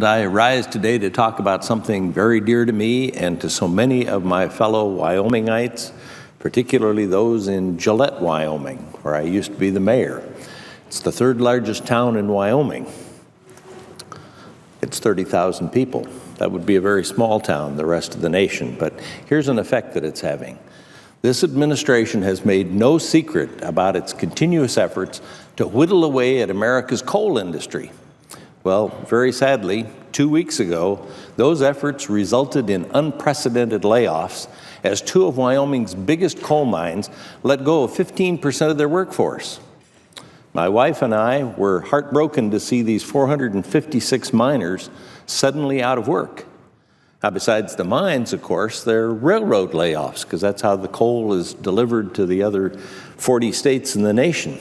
I rise today to talk about something very dear to me and to so many of my fellow Wyomingites, particularly those in Gillette, Wyoming, where I used to be the mayor. It's the third largest town in Wyoming. It's 30,000 people. That would be a very small town, the rest of the nation, but here's an effect that it's having. This administration has made no secret about its continuous efforts to whittle away at America's coal industry. Well, very sadly, 2 weeks ago, those efforts resulted in unprecedented layoffs as two of Wyoming's biggest coal mines let go of 15% of their workforce. My wife and I were heartbroken to see these 456 miners suddenly out of work. Now, besides the mines, of course, there are railroad layoffs, because that's how the coal is delivered to the other 40 states in the nation.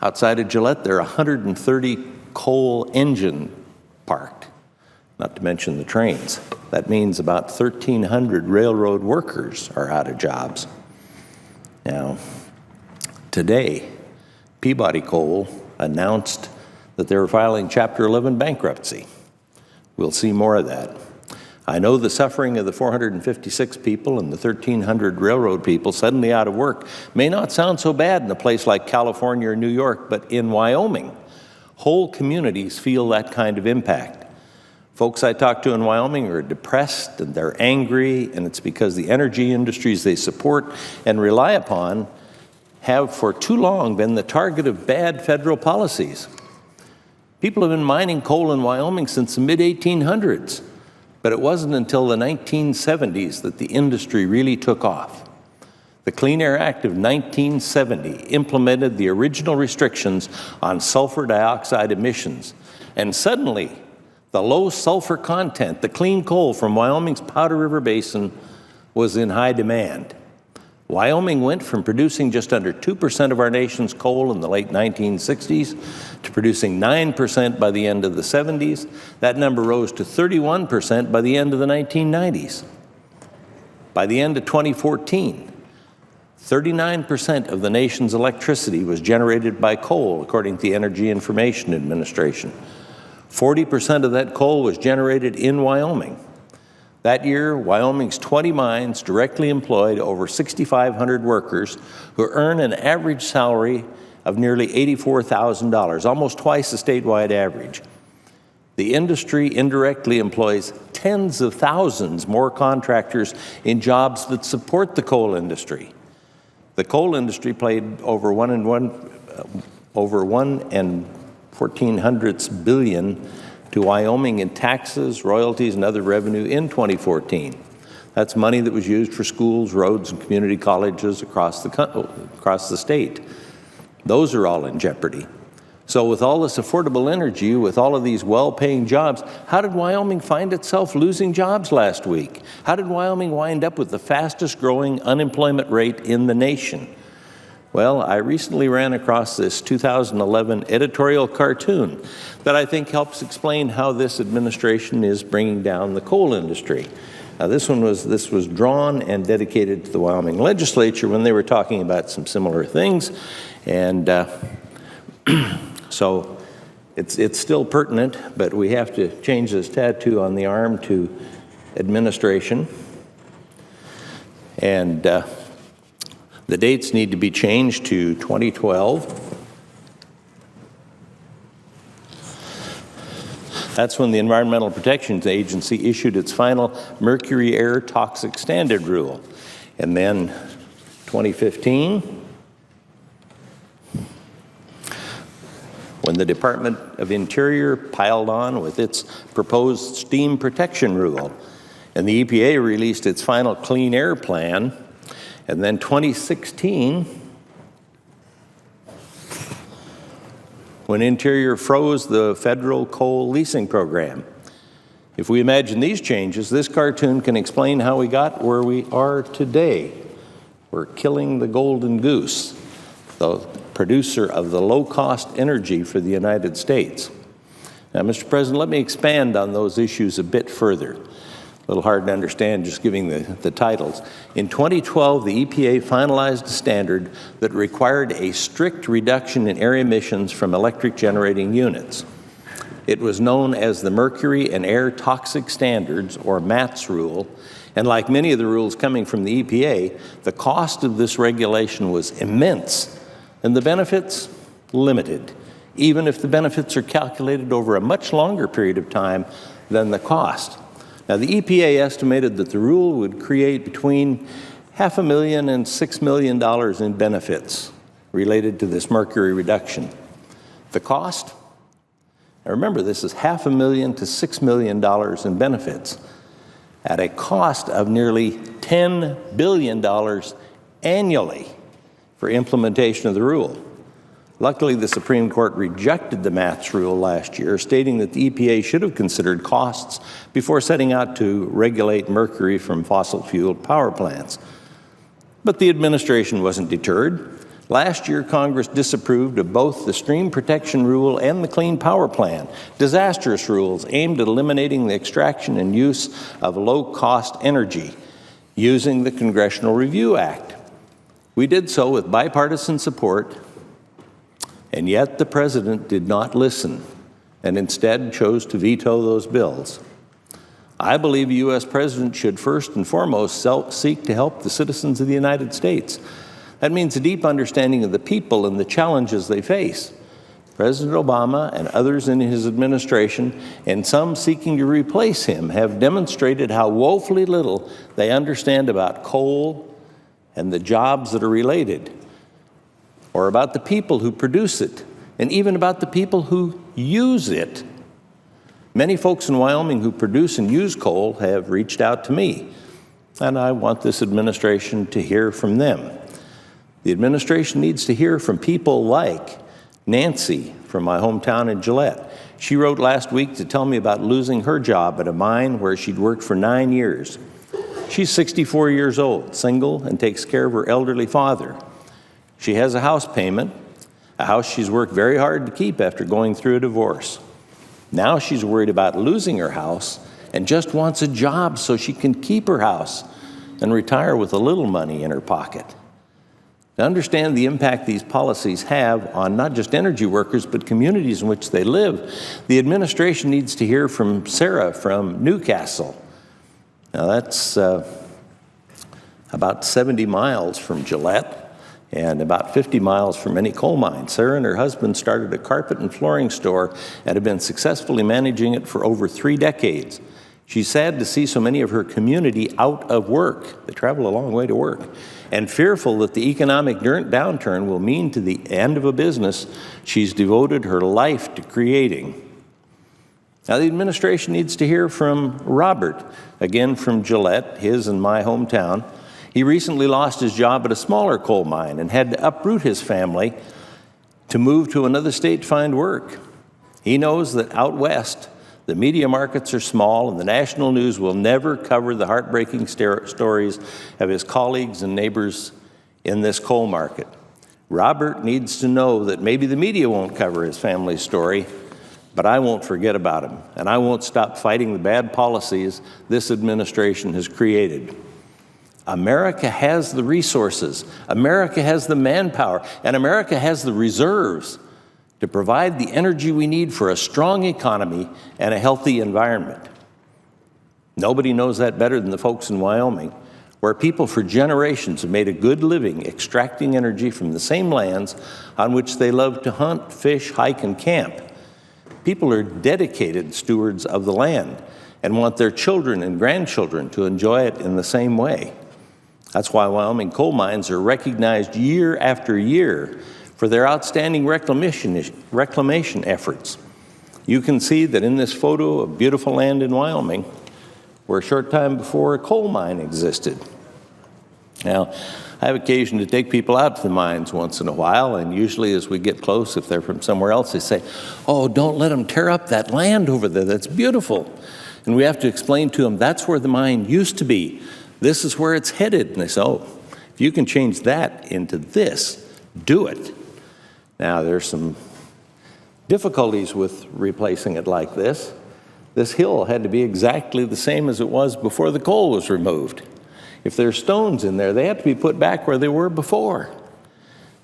Outside of Gillette, there are 130 coal engine parked, not to mention the trains. That means about 1,300 railroad workers are out of jobs. Now, today, Peabody Coal announced that they were filing Chapter 11 bankruptcy. We'll see more of that. I know the suffering of the 456 people and the 1,300 railroad people suddenly out of work may not sound so bad in a place like California or New York, but in Wyoming, whole communities feel that kind of impact. Folks I talk to in Wyoming are depressed and they're angry, and it's because the energy industries they support and rely upon have for too long been the target of bad federal policies. People have been mining coal in Wyoming since the mid-1800s, but it wasn't until the 1970s that the industry really took off. The Clean Air Act of 1970 implemented the original restrictions on sulfur dioxide emissions, and suddenly the low sulfur content, the clean coal from Wyoming's Powder River Basin, was in high demand. Wyoming went from producing just under 2% of our nation's coal in the late 1960s to producing 9% by the end of the 70s. That number rose to 31% by the end of the 1990s. By the end of 2014, 39% of the nation's electricity was generated by coal, according to the Energy Information Administration. 40% of that coal was generated in Wyoming. That year, Wyoming's 20 mines directly employed over 6,500 workers who earn an average salary of nearly $84,000, almost twice the statewide average. The industry indirectly employs tens of thousands more contractors in jobs that support the coal industry. The coal industry paid over one and 1/1400 billion to Wyoming in taxes, royalties, and other revenue in 2014. That's money that was used for schools, roads, and community colleges across the state. Those are all in jeopardy. So with all this affordable energy, with all of these well-paying jobs, how did Wyoming find itself losing jobs last week? How did Wyoming wind up with the fastest growing unemployment rate in the nation? Well, I recently ran across this 2011 editorial cartoon that I think helps explain how this administration is bringing down the coal industry. Now, this was drawn and dedicated to the Wyoming legislature when they were talking about some similar things, and so it's still pertinent, but we have to change this tattoo on the arm to administration, and the dates need to be changed to 2012. That's when the Environmental Protection Agency issued its final mercury air toxic standard rule. And then 2015, when the Department of Interior piled on with its proposed steam protection rule, and the EPA released its final clean air plan. And then 2016, when Interior froze the federal coal leasing program. If we imagine these changes, this cartoon can explain how we got where we are today. We're killing the golden goose, the producer of the low-cost energy for the United States. Now, Mr. President, let me expand on those issues a bit further. A little hard to understand just giving the titles. In 2012, the EPA finalized a standard that required a strict reduction in air emissions from electric generating units. It was known as the Mercury and Air Toxic Standards, or MATS rule, and like many of the rules coming from the EPA, the cost of this regulation was immense, and the benefits limited, even if the benefits are calculated over a much longer period of time than the cost. Now, the EPA estimated that the rule would create between $500,000 and $6 million in benefits related to this mercury reduction. The cost? Now remember, this is $500,000 to $6 million in benefits at a cost of nearly $10 billion annually for implementation of the rule. Luckily, the Supreme Court rejected the MATS rule last year, stating that the EPA should have considered costs before setting out to regulate mercury from fossil-fueled power plants. But the administration wasn't deterred. Last year, Congress disapproved of both the Stream Protection Rule and the Clean Power Plan, disastrous rules aimed at eliminating the extraction and use of low-cost energy using the Congressional Review Act. We did so with bipartisan support, and yet the president did not listen and instead chose to veto those bills. I believe a U.S. president should first and foremost seek to help the citizens of the United States. That means a deep understanding of the people and the challenges they face. President Obama and others in his administration, and some seeking to replace him, have demonstrated how woefully little they understand about coal and the jobs that are related, or about the people who produce it, and even about the people who use it. Many folks in Wyoming who produce and use coal have reached out to me, and I want this administration to hear from them. The administration needs to hear from people like Nancy from my hometown in Gillette. She wrote last week to tell me about losing her job at a mine where she'd worked for 9 years. She's 64 years old, single, and takes care of her elderly father. She has a house payment, a house she's worked very hard to keep after going through a divorce. Now she's worried about losing her house and just wants a job so she can keep her house and retire with a little money in her pocket. To understand the impact these policies have on not just energy workers, but communities in which they live, the administration needs to hear from Sarah from Newcastle. Now that's about 70 miles from Gillette and about 50 miles from any coal mine. Sarah and her husband started a carpet and flooring store and have been successfully managing it for over 3 decades. She's sad to see so many of her community out of work. They travel a long way to work, and fearful that the economic downturn will mean to the end of a business she's devoted her life to creating. Now, the administration needs to hear from Robert, again from Gillette, his and my hometown. He recently lost his job at a smaller coal mine and had to uproot his family to move to another state to find work. He knows that out west, the media markets are small and the national news will never cover the heartbreaking stories of his colleagues and neighbors in this coal market. Robert needs to know that maybe the media won't cover his family's story, but I won't forget about him, and I won't stop fighting the bad policies this administration has created. America has the resources, America has the manpower, and America has the reserves to provide the energy we need for a strong economy and a healthy environment. Nobody knows that better than the folks in Wyoming, where people for generations have made a good living extracting energy from the same lands on which they love to hunt, fish, hike, and camp. People are dedicated stewards of the land and want their children and grandchildren to enjoy it in the same way. That's why Wyoming coal mines are recognized year after year for their outstanding reclamation efforts. You can see that in this photo of beautiful land in Wyoming, where a short time before a coal mine existed. Now, I have occasion to take people out to the mines once in a while, and usually as we get close, if they're from somewhere else, they say, "Oh, don't let them tear up that land over there, that's beautiful." And we have to explain to them, that's where the mine used to be. This is where it's headed. And they say, "Oh, if you can change that into this, do it." Now, there's some difficulties with replacing it like this. This hill had to be exactly the same as it was before the coal was removed. If there's stones in there, they have to be put back where they were before.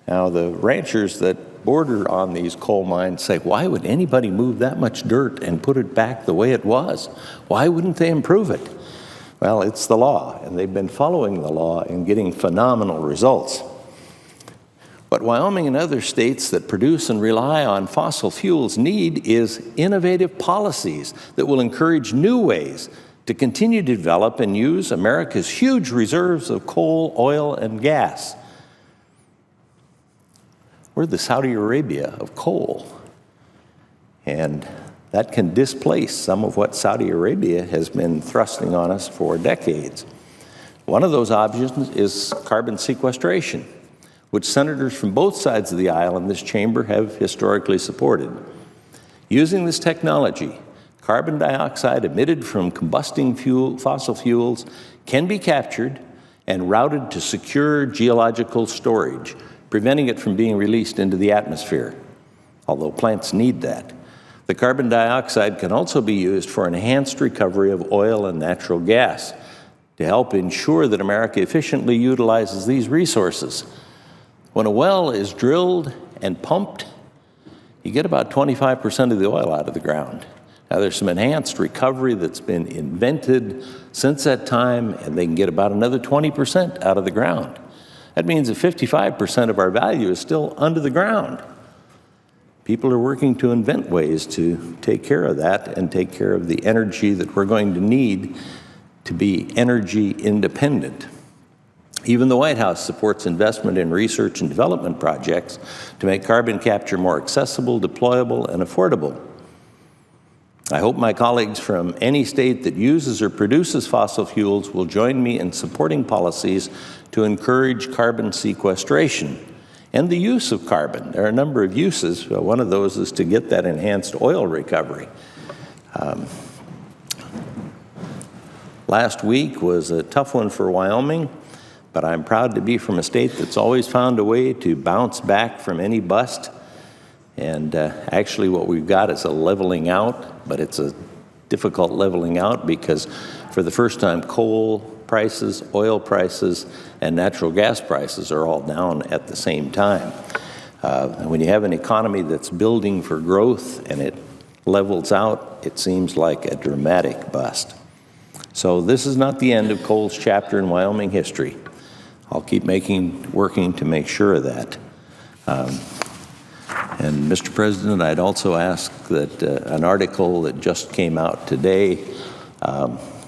Now, the ranchers that border on these coal mines say, why would anybody move that much dirt and put it back the way it was? Why wouldn't they improve it? Well, it's the law, and they've been following the law and getting phenomenal results. What Wyoming and other states that produce and rely on fossil fuels need is innovative policies that will encourage new ways to continue to develop and use America's huge reserves of coal, oil, and gas. We're the Saudi Arabia of coal, and that can displace some of what Saudi Arabia has been thrusting on us for decades. One of those options is carbon sequestration, which senators from both sides of the aisle in this chamber have historically supported. Using this technology, carbon dioxide emitted from combusting fossil fuels can be captured and routed to secure geological storage, preventing it from being released into the atmosphere, although plants need that. The carbon dioxide can also be used for enhanced recovery of oil and natural gas to help ensure that America efficiently utilizes these resources. When a well is drilled and pumped, you get about 25% of the oil out of the ground. Now, there's some enhanced recovery that's been invented since that time, and they can get about another 20% out of the ground. That means that 55% of our value is still under the ground. People are working to invent ways to take care of that and take care of the energy that we're going to need to be energy independent. Even the White House supports investment in research and development projects to make carbon capture more accessible, deployable, and affordable. I hope my colleagues from any state that uses or produces fossil fuels will join me in supporting policies to encourage carbon sequestration and the use of carbon. There are a number of uses. One of those is to get that enhanced oil recovery. Last week was a tough one for Wyoming, but I'm proud to be from a state that's always found a way to bounce back from any bust. And actually what we've got is a leveling out, but it's a difficult leveling out because for the first time coal prices, oil prices, and natural gas prices are all down at the same time. When you have an economy that's building for growth and it levels out, it seems like a dramatic bust. So this is not the end of coal's chapter in Wyoming history. I'll keep working to make sure of that. And Mr. President, I'd also ask that an article that just came out today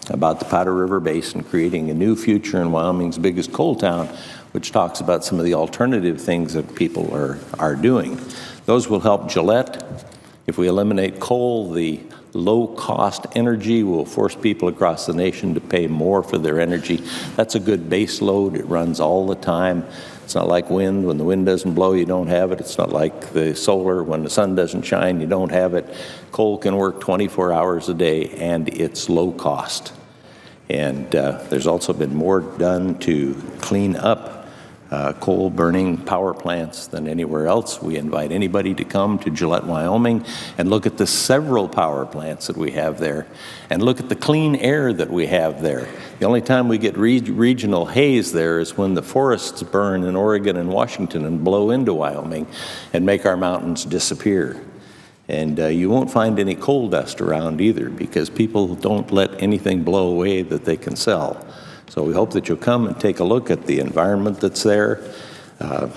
about the Powder River Basin creating a new future in Wyoming's biggest coal town, which talks about some of the alternative things that people are doing. Those will help Gillette. If we eliminate coal, the low-cost energy will force people across the nation to pay more for their energy. That's a good base load. It runs all the time. It's not like wind. When the wind doesn't blow, you don't have it. It's not like the solar. When the sun doesn't shine, you don't have it. Coal can work 24 hours a day, and it's low cost. And there's also been more done to clean up coal-burning power plants than anywhere else. We invite anybody to come to Gillette, Wyoming, and look at the several power plants that we have there, and look at the clean air that we have there. The only time we get regional haze there is when the forests burn in Oregon and Washington and blow into Wyoming and make our mountains disappear. And you won't find any coal dust around either, because people don't let anything blow away that they can sell. So we hope that you'll come and take a look at the environment that's there,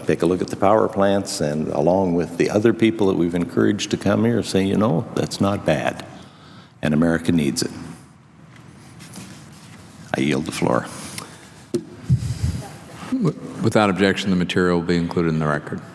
take a look at the power plants, and along with the other people that we've encouraged to come here, say, you know, that's not bad, and America needs it. I yield the floor. Without objection, the material will be included in the record.